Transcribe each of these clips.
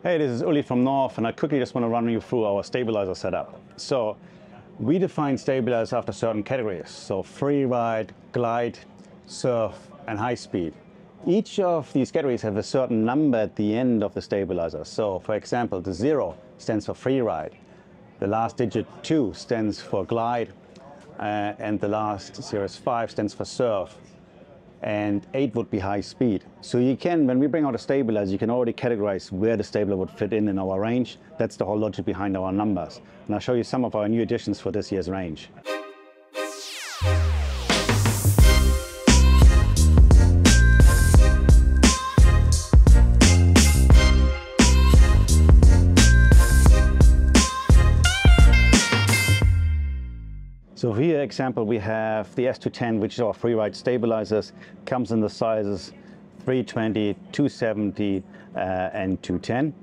Hey, this is Uli from North, and I quickly just want to run you through our stabilizer setup. So we define stabilizers after certain categories. So free ride, glide, surf, and high speed. Each of these categories have a certain number at the end of the stabilizer. So for example, the 0 stands for free ride. The last digit 2 stands for glide, and the last series 5 stands for surf. And 8 would be high speed. So you can, when we bring out a stabilizer, you can already categorize where the stabilizer would fit in our range. That's the whole logic behind our numbers. And I'll show you some of our new additions for this year's range. So here, example, we have the S210, which is our free ride stabilizers. Comes in the sizes 320, 270, and 210.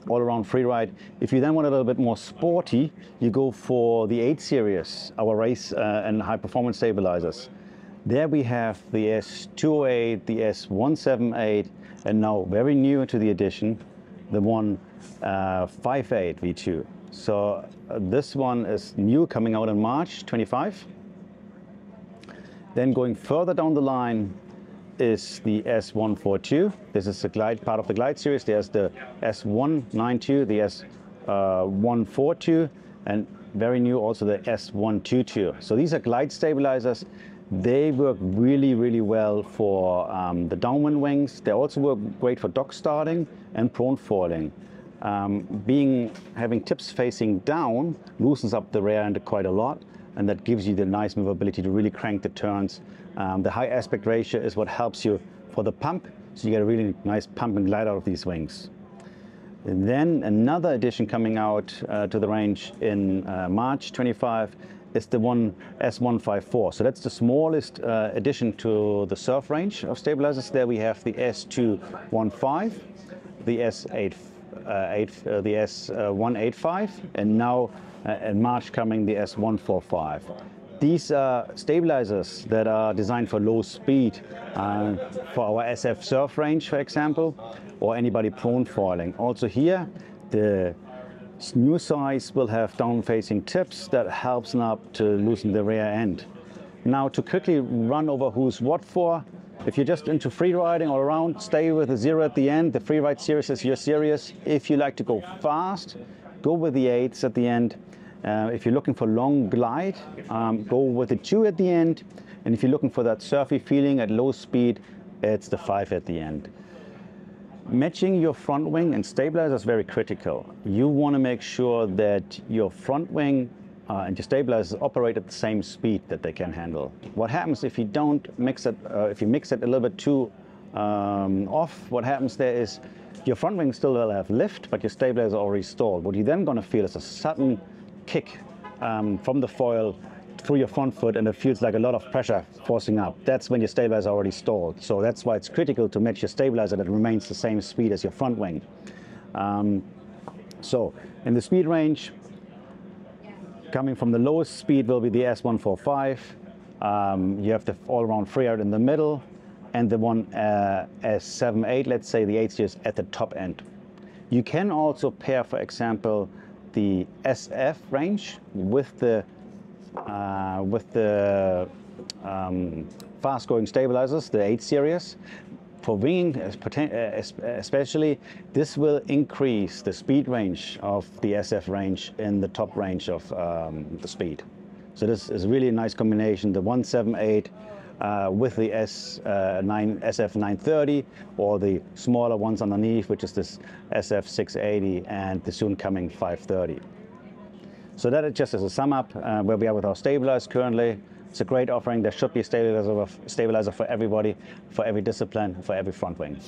All around free ride. If you then want a little bit more sporty, you go for the 8 series, our race and high performance stabilizers. There we have the S208, the S178, and now very new to the edition, the 158 V2. So this one is new, coming out in March 25. Then going further down the line is the S142. This is the glide part of the glide series. There's the S192, the S142, and very new also the S122. So these are glide stabilizers. They work really, really well for the downwind wings. They also work great for dock starting and prone foiling. Having tips facing down loosens up the rear end quite a lot, and that gives you the nice movability to really crank the turns. The high aspect ratio is what helps you for the pump, so you get a really nice pump and glide out of these wings. And then another addition coming out to the range in March 25 is the S154. So that's the smallest addition to the surf range of stabilizers. There we have the S215, the the S185, and now in March coming the S145. These are stabilizers that are designed for low speed, for our SF surf range, for example, or anybody prone foiling. Also here, the new size will have down-facing tips that helps up to loosen the rear end. Now to quickly run over who's what for. If you're just into free riding all around, stay with the 0 at the end. The free ride series is your series. If you like to go fast, go with the 8s at the end. If you're looking for long glide, go with the 2 at the end. And if you're looking for that surfy feeling at low speed, it's the 5 at the end. Matching your front wing and stabilizer is very critical. You want to make sure that your front wing and your stabilizers operate at the same speed that they can handle. What happens if you don't mix it, if you mix it a little bit too off, what happens there is your front wing still will have lift, but your stabilizer is already stalled. What you're then going to feel is a sudden kick from the foil through your front foot, and it feels like a lot of pressure forcing up. That's when your stabilizer is already stalled. So that's why it's critical to match your stabilizer that remains the same speed as your front wing. So in the speed range, coming from the lowest speed will be the S145. You have the all-around free ride in the middle, and the one S78, let's say the 8 series at the top end. You can also pair, for example, the SF range with the fast-going stabilizers, the 8 series. For winging especially, this will increase the speed range of the SF range in the top range of the speed. So this is really a nice combination, the 178 with the SF930, or the smaller ones underneath, which is this SF680 and the soon coming 530. So that is just as a sum up where we are with our stabilizers currently. It's a great offering. There should be a stabilizer for everybody, for every discipline, for every front wing.